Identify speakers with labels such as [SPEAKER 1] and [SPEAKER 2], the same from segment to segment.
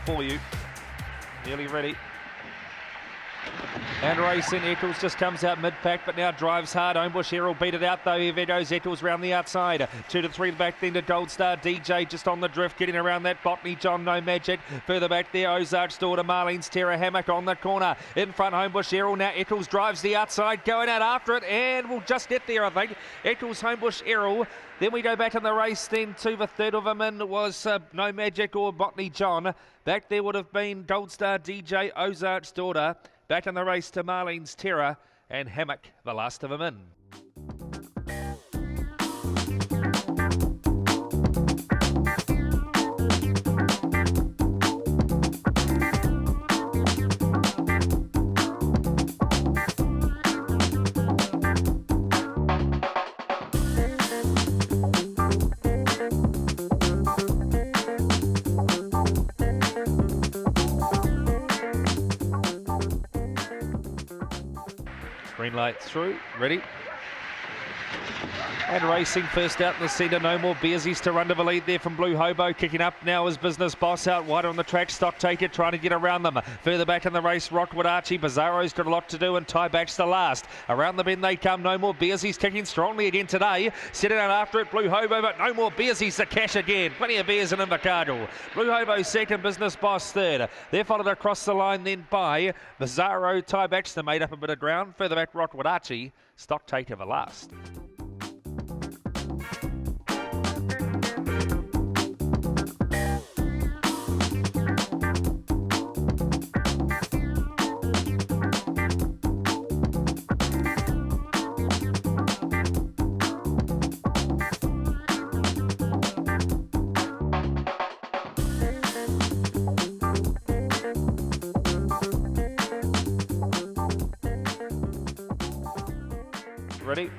[SPEAKER 1] for you. Nearly ready. And racing, Eccles just comes out mid-pack, but now drives hard. Homebush Errol beat it out though. Here goes Eccles round the outside. 2 to 3 back then to Gold Star DJ just on the drift, getting around that Botany John, No Magic. Further back there, Ozark's Daughter, Marlene's Terra Hammock on the corner. In front, Homebush Errol. Now Eccles drives the outside, going out after it, and will just get there, I think. Eccles, Homebush Errol. Then we go back in the race then to the third of them in was No Magic or Botany John. Back there would have been Gold Star DJ, Ozark's Daughter. Back in the race to Marlene's Terror and Hammock, the last of them in. Green light through, ready. And racing first out in the centre, no more Bearsies to run to the lead there from Blue Hobo. Kicking up now is Business Boss out wider on the track. Stock Taker trying to get around them. Further back in the race, Rockwood Archie. Bizarro's got a lot to do and Tie Back's the last. Around the bend they come, no more Bearsies kicking strongly again today. Setting out after it, Blue Hobo, but no more Bearsies to cash again. Plenty of bears in Invercargill. Blue Hobo second, Business Boss third. They're followed across the line then by Bizarro, Tie Back's the made up a bit of ground. Further back, Rockwood Archie. Stock Taker the last. Ready?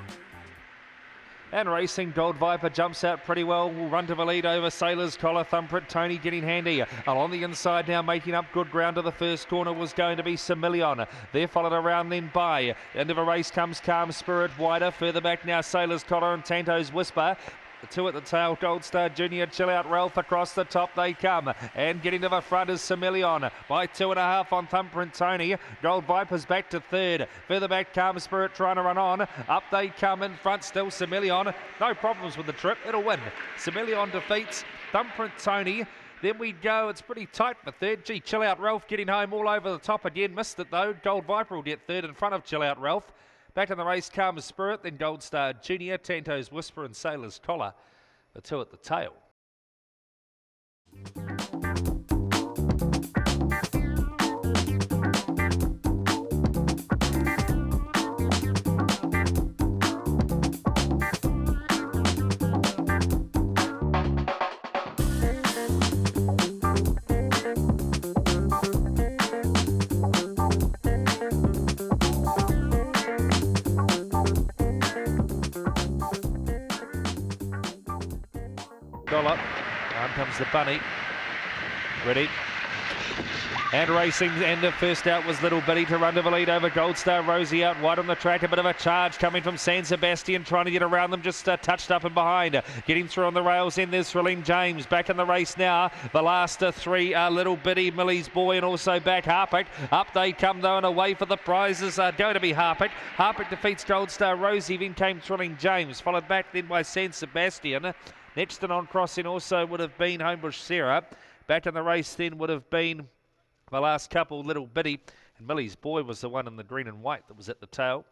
[SPEAKER 1] And racing, Gold Viper jumps out pretty well. Will run to the lead over Sailor's Collar. Thumbprint Tony getting handy. Along the inside now, making up good ground to the first corner was going to be Similion. They're followed around then by. Into the race comes Calm Spirit wider. Further back now, Sailor's Collar and Tanto's Whisper. The two at the tail, Gold Star Junior, Chill Out Ralph across the top they come. And getting to the front is Similion by 2.5 on Thumbprint Tony. Gold Viper's back to third. Further back, Calm Spirit trying to run on. Up they come in front still, Similion. No problems with the trip, it'll win. Similion defeats Thumbprint Tony. Then we go, it's pretty tight for third. Gee, Chill Out Ralph getting home all over the top again. Missed it though. Gold Viper will get third in front of Chill Out Ralph. Back in the race, Calm Spirit, then Gold Star Junior, Tanto's Whisper and Sailor's Collar, the two at the tail. Dollar. Down comes the bunny. Ready. And racing, and the first out was Little Bitty to run to the lead over Gold Star Rosie out wide on the track. A bit of a charge coming from San Sebastian, trying to get around them, just touched up and behind. Getting through on the rails in, there's Thrilling James. Back in the race now. The last three are Little Bitty, Millie's Boy, and also back Harpick. Up they come though, and away for the prizes are going to be Harpick. Harpick defeats Gold Star Rosie, then came Thrilling James, followed back then by San Sebastian. Next and on crossing also would have been Homebush Sarah. Back in the race then would have been the last couple, Little Bitty, and Millie's Boy was the one in the green and white that was at the tail.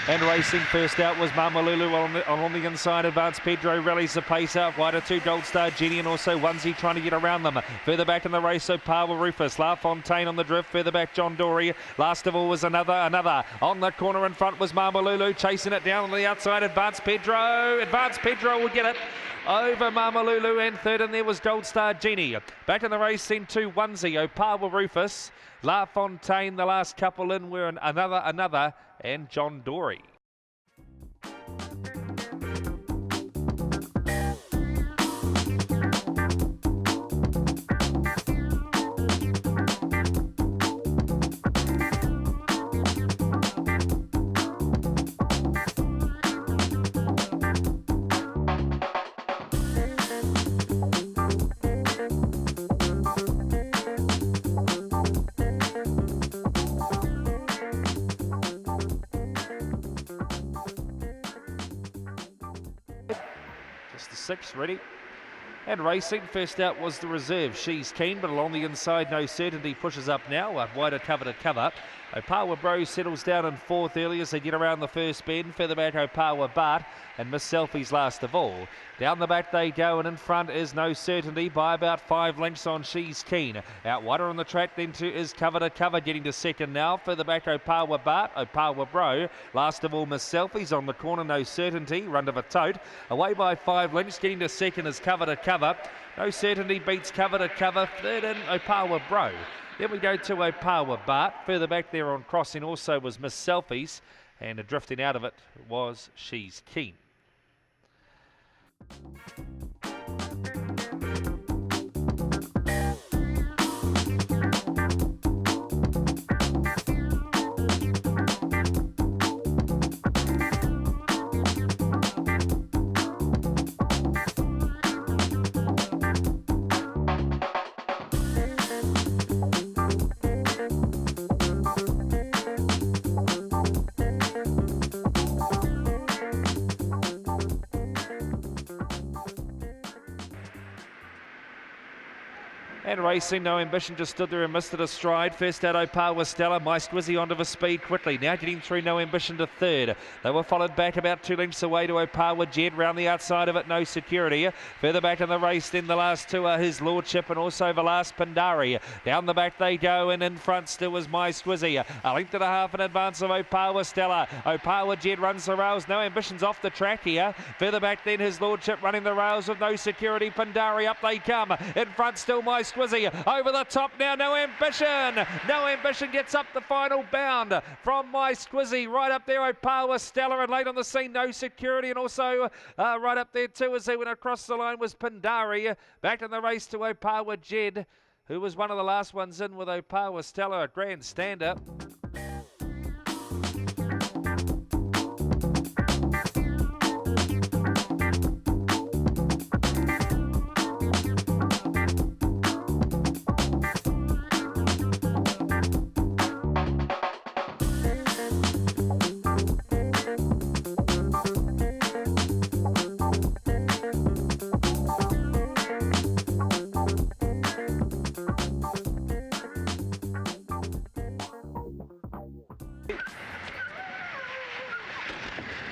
[SPEAKER 1] And racing first out was Mamalulu on the inside. Advanced Pedro rallies the pace out wider to Gold Star Jenny and also Onesie trying to get around them. Further back in the race, so Pawa Rufus. La Fontaine on the drift. Further back, John Dory. Last of all was another. On the corner in front was Mamalulu chasing it down on the outside. Advanced Pedro will get it. over Mamalulu, and third in there was Gold Star Genie. Back in the race then to Onesie, Opawa Rufus, La Fontaine, the last couple in were another, and John Dory. Just the 6 ready and racing. First out was the reserve, She's Keen, but along the inside No Certainty pushes up now, wider cover to cover. Opawa Bro settles down in fourth early as they get around the first bend. Further back Opawa Bart and Miss Selfie's last of all. Down the back they go, and in front is No Certainty by about 5 lengths on She's Keen. Out wider on the track then is cover to cover, getting to second now. Further back Opawa Bart, Opawa Bro. Last of all Miss Selfie's on the corner, No Certainty, run of a tote. Away by 5 lengths, getting to second is cover to cover. No Certainty beats cover to cover. Third in Opawa Bro. Then we go to Opawa Bart. Further back there on crossing also was Miss Selfies, and drifting out of it was She's Keen. And racing, No Ambition just stood there and missed it a stride. First out Opawa Stella, My Squizzy onto the speed quickly. Now getting through No Ambition to third. They were followed back about 2 lengths away to Opawa Jed. Round the outside of it, No Security. Further back in the race, then the last two are His Lordship and also the last Pandari. Down the back they go, and in front still was My Squizzy. A length and a half in advance of Opawa Stella. Opawa Jed runs the rails. No Ambition's off the track here. Further back then His Lordship running the rails with No Security. Pandari up they come. In front still My Squizzy. Over the top now, No Ambition. No Ambition gets up the final bound from My Squizzy. Right up there, Opawa Stella, and late on the scene, No Security, and also right up there too as they went across the line was Pandari. Back in the race to Opawa Jed, who was one of the last ones in with Opawa Stella, a grand stand-up.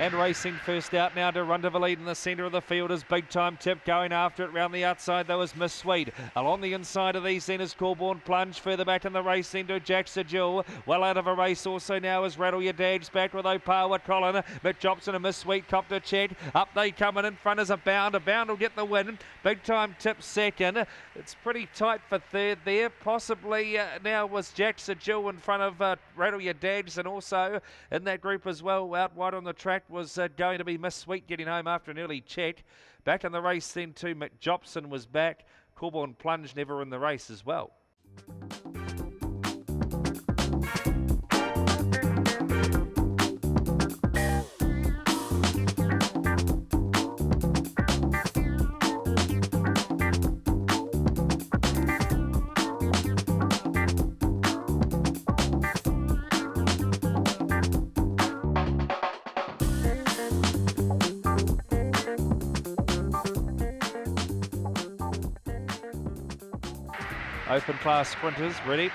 [SPEAKER 1] And racing first out now to run to the lead in the centre of the field is Big Time Tip. Going after it round the outside though is Miss Sweet. Along the inside of these then is Corborn Plunge. Further back in the race then to Jack Sajul. Well out of a race also now is Rattle Your Dads back with Opawa Colin. Mick Jobson and Miss Sweet copped a check. Up they come, and in front is a Bound. A Bound will get the win. Big Time Tip second. It's pretty tight for third there. Possibly now was Jack Sajul in front of Rattle Your Dads, and also in that group as well out wide on the track was going to be Miss Sweet getting home after an early check. Back in the race then too, Mick Jobson was back. Corborn Plunge never in the race as well. Open class sprinters ready.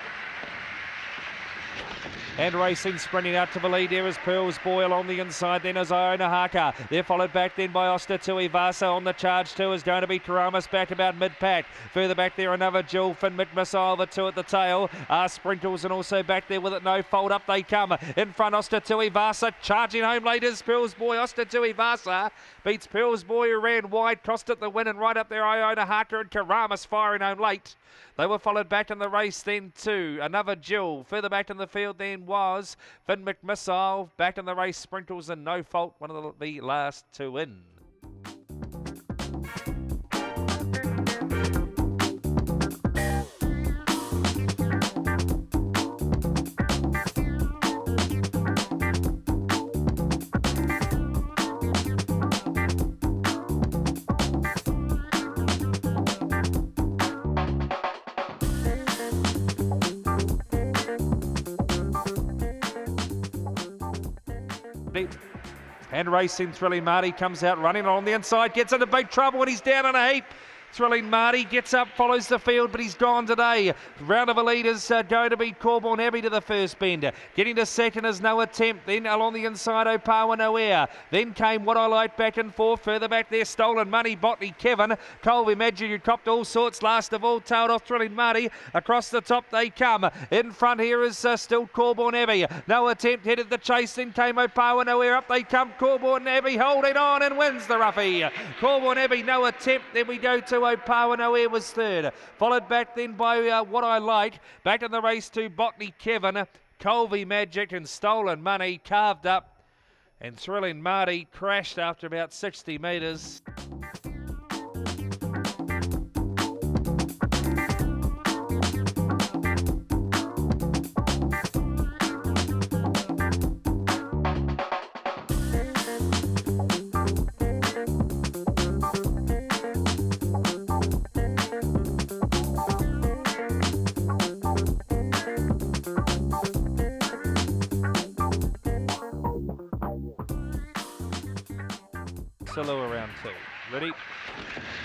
[SPEAKER 1] And racing, sprinting out to the lead here is Pearl's Boyle on the inside, then is Iona Haka. They're followed back then by Ostatui Vasa on the charge too is going to be Karamas back about mid-pack. Further back there another Jill Finn McMissile, the two at the tail are Sprinkles, and also back there with it no fold up they come. In front Ostatui Vasa charging home late is Pearl's Boy. Ostatui Vasa beats Pearl's Boy who ran wide, crossed at the win, and right up there Iona Haka and Karamas firing home late. They were followed back in the race then to another Jill. Further back in the field then was Finn McMissile. Back in the race, Sprinkles and No Fault, one of the last two in. And racing, Thrilling Marty comes out running on the inside, gets into big trouble and he's down in a heap. Thrilling Marty gets up, follows the field, but he's gone today. Round of the leaders going to be Corborn Abbey to the first bend. Getting to second is No Attempt. Then along the inside, Opawa Nowhere. Then came What I Like back and forth. Further back there, Stolen Money, Botany Kevin. Colby Magic, who copped all sorts. Last of all, tailed off Thrilling Marty. Across the top they come. In front here is still Corborn Abbey. No Attempt headed the chase. Then came Opawa Nowhere. Up they come. Corborn Abbey holding on and wins the roughie. Corborn Abbey, No Attempt. Then we go to Opawa Nowhere was third. Followed back then by What I Like. Back in the race to Botany Kevin. Colby Magic and Stolen Money carved up. And Thrilling Marty crashed after about 60 metres. Solo around two. Ready?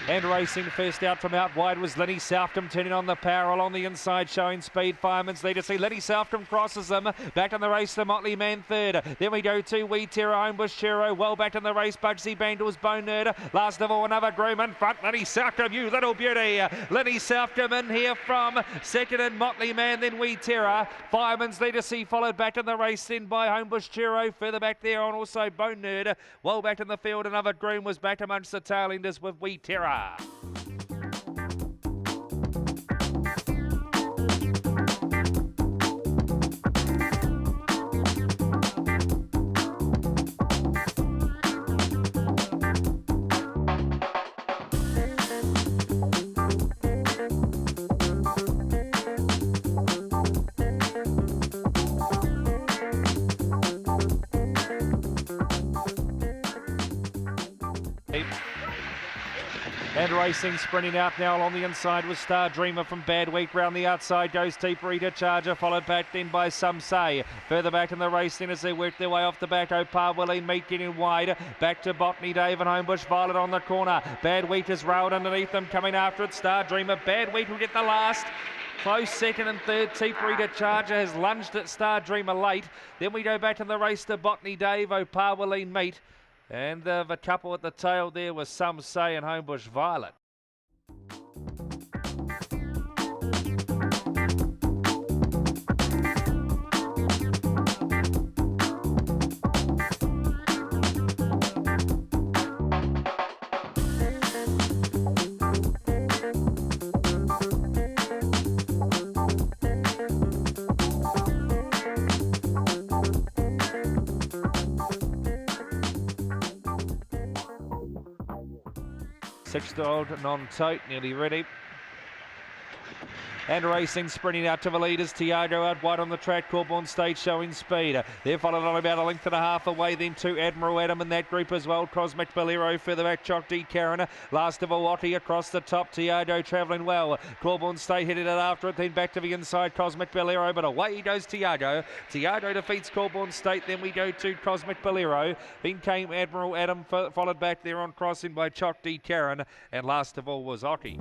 [SPEAKER 1] And racing first out from out wide was Lenny Southcombe turning on the power along the inside, showing speed. Fireman's lead to see Lenny Southcombe crosses them. Back in the race, the Motley Man third. Then we go to Wee Terra, Homebush Chero. Well back in the race, Bugsy Bandles, Bone Nerd. Last of all, another groom in front. Lenny Southcombe, you little beauty. Lenny Southcombe in here from second and Motley Man, then Wee Terra. Fireman's lead to see followed back in the race then by Homebush Chero. Further back there on also Bone Nerd. Well back in the field, another groom was back amongst the tail enders with Wee Terra. And racing, sprinting out now along the inside was Star Dreamer from Bad Week. Round the outside goes Teeparita Charger, followed back then by Some Say. Further back in the race then as they work their way off the back, Opawa Meat getting wide. Back to Botany Dave and Homebush Violet on the corner. Bad Week is railed underneath them, coming after it. Star Dreamer, Bad Week will get the last. Close second and third. Teeparita Charger has lunged at Star Dreamer late. Then we go back in the race to Botany Dave, Opawa Meat. And the couple at the tail there was Some Say and Homebush Violet. Six-year-old non-tote, nearly ready. And racing, sprinting out to the leaders. Tiago out wide on the track. Corborn State showing speed. They're followed on about a length and a half away then to Admiral Adam in that group as well. Cosmic Bolero further back. Choc D. Karen. Last of all, Otti across the top. Tiago travelling well. Corborn State headed it after it. Then back to the inside. Cosmic Bolero. But away goes Tiago. Tiago defeats Corborn State. Then we go to Cosmic Bolero. Then came Admiral Adam, followed back there on crossing by Choc D. Karen. And last of all was Otti.